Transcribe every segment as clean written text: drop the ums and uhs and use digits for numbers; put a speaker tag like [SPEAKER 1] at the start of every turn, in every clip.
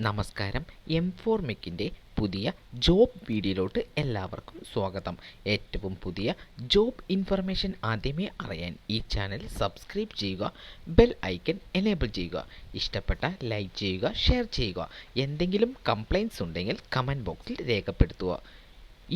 [SPEAKER 1] നമസ്കാരം. M4MECന്റെ പുതിയ ജോബ് വീഡിയോയിലോട്ട് എല്ലാവർക്കും സ്വാഗതം. ഏറ്റവും പുതിയ ജോബ് ഇൻഫർമേഷൻ ആദ്യമേ അറിയാൻ ഈ ചാനൽ സബ്സ്ക്രൈബ് ചെയ്യുക, ബെൽ ഐക്കൺ എനേബിൾ ചെയ്യുക. ഇഷ്ടപ്പെട്ട ലൈക്ക് ചെയ്യുക, ഷെയർ ചെയ്യുക. എന്തെങ്കിലും കംപ്ലൈൻറ്റ്സ് ഉണ്ടെങ്കിൽ കമൻറ്റ് ബോക്സിൽ രേഖപ്പെടുത്തുക.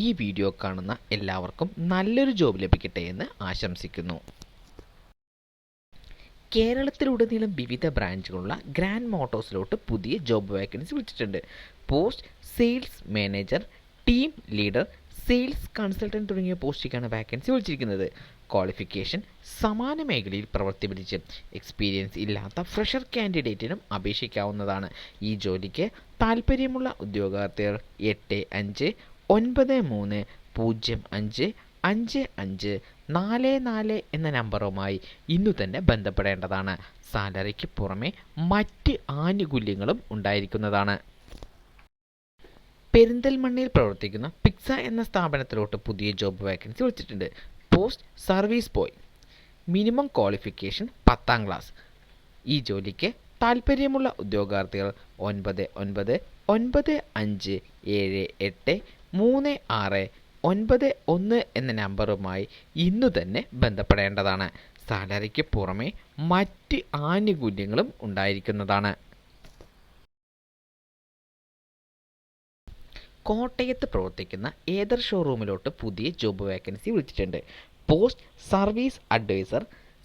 [SPEAKER 1] ഈ വീഡിയോ കാണുന്ന എല്ലാവർക്കും നല്ലൊരു ജോബ് ലഭിക്കട്ടെ എന്ന് ആശംസിക്കുന്നു. കേരളത്തിലുടനീളം വിവിധ ബ്രാഞ്ചുകളുള്ള ഗ്രാൻഡ് മോട്ടോഴ്സിലോട്ട് പുതിയ ജോബ് വേക്കൻസി വിളിച്ചിട്ടുണ്ട്. Post sales manager, team leader, sales consultant തുടങ്ങിയ പോസ്റ്റിലേക്കാണ് വാക്കൻസി വിളിച്ചിരിക്കുന്നത്. ക്വാളിഫിക്കേഷൻ സമാന മേഖലയിൽ പ്രവൃത്തി പരിചയം എക്സ്പീരിയൻസ് ഇല്ലാത്ത ഫ്രഷർ കാൻഡിഡേറ്റിനും അപേക്ഷിക്കാവുന്നതാണ്. ഈ ജോലിക്ക് താൽപ്പര്യമുള്ള ഉദ്യോഗാർത്ഥികൾ 8593055544 എന്ന നമ്പറുമായി ഇന്നു തന്നെ ബന്ധപ്പെടേണ്ടതാണ്. സാലറിക്ക് പുറമെ മറ്റ് ആനുകൂല്യങ്ങളും ഉണ്ടായിരിക്കുന്നതാണ്. പെരിന്തൽമണ്ണയിൽ പ്രവർത്തിക്കുന്ന പിക്സ എന്ന സ്ഥാപനത്തിലോട്ട് പുതിയ ജോബ് വേക്കൻസി വിളിച്ചിട്ടുണ്ട്. Post service boy. Minimum qualification 10ാം class. ഈ ജോലിക്ക് താൽപ്പര്യമുള്ള ഉദ്യോഗാർത്ഥികൾ 9995783691 എന്ന നമ്പറുമായി ഇന്നു തന്നെ ബന്ധപ്പെടേണ്ടതാണ്. സാലറിക്ക് പുറമെ മറ്റ് ആനുകൂല്യങ്ങളും ഉണ്ടായിരിക്കുന്നതാണ്. കോട്ടയത്ത് പ്രവർത്തിക്കുന്ന ഏതർ ഷോറൂമിലോട്ട് പുതിയ ജോബ് വേക്കൻസി വിളിച്ചിട്ടുണ്ട്. Post service adviser,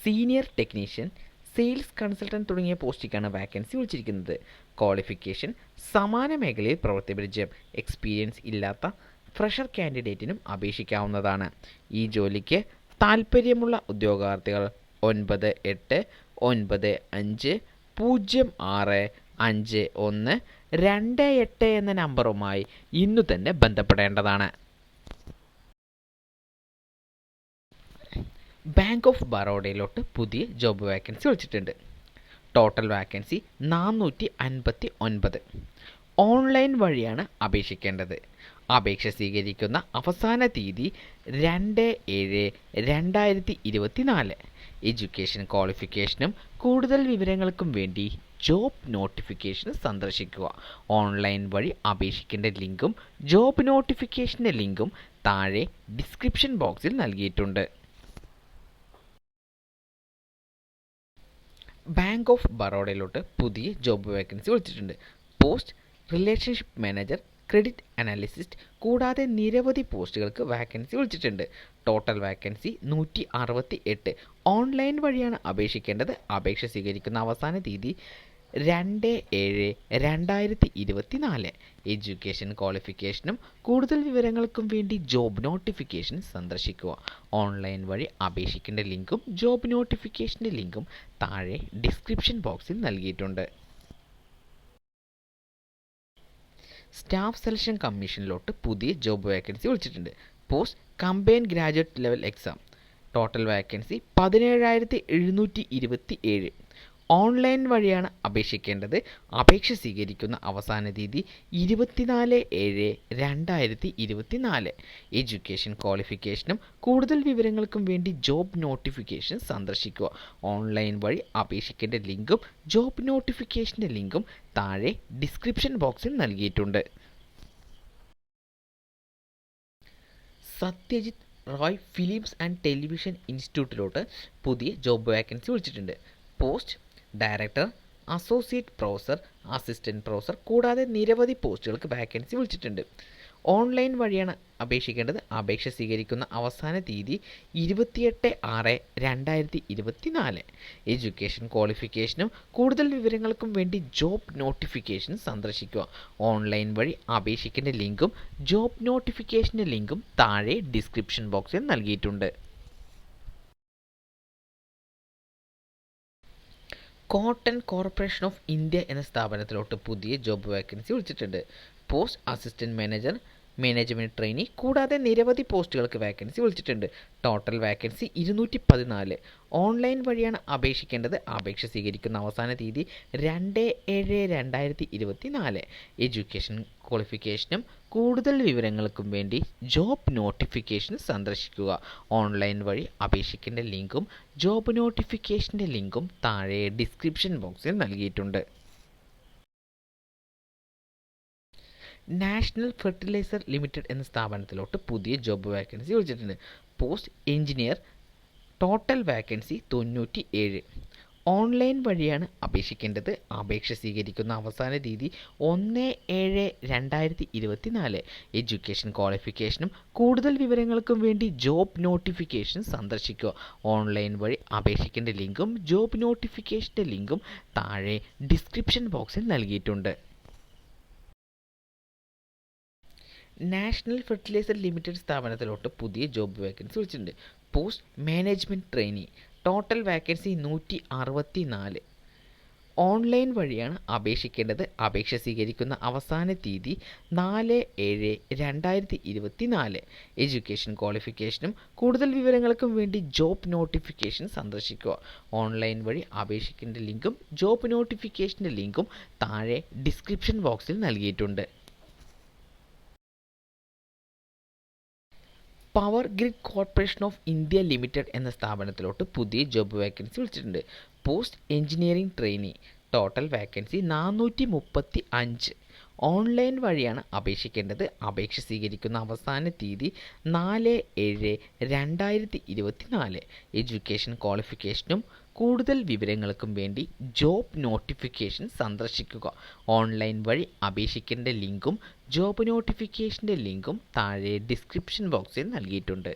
[SPEAKER 1] senior technician, sales consultant തുടങ്ങിയ പോസ്റ്റിലേക്കാണ് വാക്കൻസി വിളിച്ചിരിക്കുന്നത്. ക്വാളിഫിക്കേഷൻ സമാന മേഖലയിൽ പ്രവൃത്തി പരിചയം എക്സ്പീരിയൻസ് ഇല്ലാത്ത ഫ്രഷർ കാൻഡിഡേറ്റിനും അപേക്ഷിക്കാവുന്നതാണ്. ഈ ജോലിക്ക് താൽപ്പര്യമുള്ള ഉദ്യോഗാർത്ഥികൾ 9859065128 എന്ന നമ്പറുമായി ഇന്നു തന്നെ ബന്ധപ്പെടേണ്ടതാണ്. ബാങ്ക് ഓഫ് ബറോഡയിലോട്ട് പുതിയ ജോബ് വേക്കൻസി വിളിച്ചിട്ടുണ്ട്. Total vacancy 459. ഓൺലൈൻ വഴിയാണ് അപേക്ഷിക്കേണ്ടത്. അപേക്ഷ സ്വീകരിക്കുന്ന അവസാന തീയതി 2/7/2024. എഡ്യൂക്കേഷൻ ക്വാളിഫിക്കേഷനും കൂടുതൽ വിവരങ്ങൾക്കും വേണ്ടി ജോബ് നോട്ടിഫിക്കേഷൻ സന്ദർശിക്കുക. ഓൺലൈൻ വഴി അപേക്ഷിക്കേണ്ട ലിങ്കും ജോബ് നോട്ടിഫിക്കേഷൻ്റെ ലിങ്കും താഴെ ഡിസ്ക്രിപ്ഷൻ ബോക്സിൽ നൽകിയിട്ടുണ്ട്. ബാങ്ക് ഓഫ് ബറോഡയിലോട്ട് പുതിയ ജോബ് വേക്കൻസി വിളിച്ചിട്ടുണ്ട്. Post relationship manager, credit analyst കൂടാതെ നിരവധി പോസ്റ്റുകൾക്ക് വാക്കൻസി വിളിച്ചിട്ടുണ്ട്. Total vacancy 168. ഓൺലൈൻ വഴിയാണ് അപേക്ഷിക്കേണ്ടത്. അപേക്ഷ സ്വീകരിക്കുന്ന അവസാന തീയതി 2/7/2024. എഡ്യൂക്കേഷൻ ക്വാളിഫിക്കേഷനും കൂടുതൽ വിവരങ്ങൾക്കും വേണ്ടി ജോബ് നോട്ടിഫിക്കേഷൻ സന്ദർശിക്കുക. ഓൺലൈൻ വഴി അപേക്ഷിക്കേണ്ട ലിങ്കും ജോബ് നോട്ടിഫിക്കേഷൻ്റെ ലിങ്കും താഴെ ഡിസ്ക്രിപ്ഷൻ ബോക്സിൽ നൽകിയിട്ടുണ്ട്. സ്റ്റാഫ് സെലക്ഷൻ കമ്മീഷനിലോട്ട് പുതിയ ജോബ് വേക്കൻസി വിളിച്ചിട്ടുണ്ട്. Post combined graduate level exam. Total vacancy 17,727. Online വഴിയാണ് അപേക്ഷിക്കേണ്ടത്. അപേക്ഷ സ്വീകരിക്കുന്ന അവസാന തീയതി 24/7/2024. എഡ്യൂക്കേഷൻ ക്വാളിഫിക്കേഷനും കൂടുതൽ വിവരങ്ങൾക്കും വേണ്ടി ജോബ് നോട്ടിഫിക്കേഷൻ സന്ദർശിക്കുക. ഓൺലൈൻ വഴി അപേക്ഷിക്കേണ്ട ലിങ്കും ജോബ് നോട്ടിഫിക്കേഷൻ്റെ ലിങ്കും താഴെ ഡിസ്ക്രിപ്ഷൻ ബോക്സിൽ നൽകിയിട്ടുണ്ട്. Satyajit Ray films and television ഇൻസ്റ്റിറ്റ്യൂട്ടിലോട്ട് പുതിയ ജോബ് വേക്കൻസി വിളിച്ചിട്ടുണ്ട്. Post director, associate professor, assistant professor കൂടാതെ നിരവധി പോസ്റ്റുകൾക്ക് വാക്കൻസി വിളിച്ചിട്ടുണ്ട്. ഓൺലൈൻ വഴിയാണ് അപേക്ഷിക്കേണ്ടത്. അപേക്ഷ സ്വീകരിക്കുന്ന അവസാന തീയതി 28/6/2024. എഡ്യൂക്കേഷൻ ക്വാളിഫിക്കേഷനും കൂടുതൽ വിവരങ്ങൾക്കും വേണ്ടി ജോബ് നോട്ടിഫിക്കേഷൻ സന്ദർശിക്കുക. ഓൺലൈൻ വഴി അപേക്ഷിക്കേണ്ട ലിങ്കും ജോബ് നോട്ടിഫിക്കേഷൻ്റെ ലിങ്കും താഴെ ഡിസ്ക്രിപ്ഷൻ ബോക്സിൽ നൽകിയിട്ടുണ്ട്. കോട്ടൺ കോർപ്പറേഷൻ ഓഫ് ഇന്ത്യ എന്ന സ്ഥാപനത്തിലോട്ട് പുതിയ ജോബ് വേക്കൻസി വിളിച്ചിട്ടുണ്ട്. Post assistant manager, management trainee കൂടാതെ നിരവധി പോസ്റ്റുകൾക്ക് വാക്കൻസി വിളിച്ചിട്ടുണ്ട്. Total vacancy 214. ഓൺലൈൻ വഴിയാണ് അപേക്ഷിക്കേണ്ടത്. അപേക്ഷ സ്വീകരിക്കുന്ന അവസാന തീയതി 2/7/2024. എഡ്യൂക്കേഷൻ ക്വാളിഫിക്കേഷനും കൂടുതൽ വിവരങ്ങൾക്കും വേണ്ടി ജോബ് നോട്ടിഫിക്കേഷൻ സന്ദർശിക്കുക. ഓൺലൈൻ വഴി അപേക്ഷിക്കേണ്ട ലിങ്കും ജോബ് നോട്ടിഫിക്കേഷൻ്റെ ലിങ്കും താഴെ ഡിസ്ക്രിപ്ഷൻ ബോക്സിൽ നൽകിയിട്ടുണ്ട്. നാഷണൽ ഫെർട്ടിലൈസർ ലിമിറ്റഡ് എന്ന സ്ഥാപനത്തിലോട്ട് പുതിയ ജോബ് വാക്കൻസി വിളിച്ചിട്ടുണ്ട്. Post engineer, total vacancy 97. Online വഴിയാണ് അപേക്ഷിക്കേണ്ടത്. അപേക്ഷ സ്വീകരിക്കുന്ന അവസാന തീയതി 1/7/2024. എഡ്യൂക്കേഷൻ ക്വാളിഫിക്കേഷനും കൂടുതൽ വിവരങ്ങൾക്കും വേണ്ടി ജോബ് നോട്ടിഫിക്കേഷൻ സന്ദർശിക്കുക. ഓൺലൈൻ വഴി അപേക്ഷിക്കേണ്ട ലിങ്കും ജോബ് നോട്ടിഫിക്കേഷൻ്റെ ലിങ്കും താഴെ ഡിസ്ക്രിപ്ഷൻ ബോക്സിൽ നൽകിയിട്ടുണ്ട്. നാഷണൽ ഫെർട്ടിലൈസർ ലിമിറ്റഡ് സ്ഥാപനത്തിലോട്ട് പുതിയ ജോബ് വേക്കൻസി വിളിച്ചിട്ടുണ്ട്. Post management trainee, total vacancy 164. Online വഴിയാണ് അപേക്ഷിക്കേണ്ടത്. അപേക്ഷ സ്വീകരിക്കുന്ന അവസാന തീയതി 4/7/2024. എഡ്യൂക്കേഷൻ ക്വാളിഫിക്കേഷനും കൂടുതൽ വിവരങ്ങൾക്കും വേണ്ടി ജോബ് നോട്ടിഫിക്കേഷൻ സന്ദർശിക്കുക. ഓൺലൈൻ വഴി അപേക്ഷിക്കേണ്ട ലിങ്കും ജോബ് നോട്ടിഫിക്കേഷൻ്റെ ലിങ്കും താഴെ ഡിസ്ക്രിപ്ഷൻ ബോക്സിൽ നൽകിയിട്ടുണ്ട്. Power grid corporation of India limited എന്ന സ്ഥാപനത്തിലോട്ട് പുതിയ ജോബ് വാക്കൻസി വിളിച്ചിട്ടുണ്ട്. Post engineering trainee, total vacancy 435. Online വഴിയാണ് അപേക്ഷിക്കേണ്ടത്. അപേക്ഷ സ്വീകരിക്കുന്ന അവസാന തീയതി 4/7/2024. എഡ്യൂക്കേഷൻ ക്വാളിഫിക്കേഷനും കൂടുതൽ വിവരങ്ങൾക്കും വേണ്ടി ജോബ് നോട്ടിഫിക്കേഷൻ സന്ദർശിക്കുക. ഓൺലൈൻ വഴി അപേക്ഷിക്കേണ്ട ലിങ്കും ജോബ് നോട്ടിഫിക്കേഷൻ്റെ ലിങ്കും താഴെ ഡിസ്ക്രിപ്ഷൻ ബോക്സിൽ നൽകിയിട്ടുണ്ട്.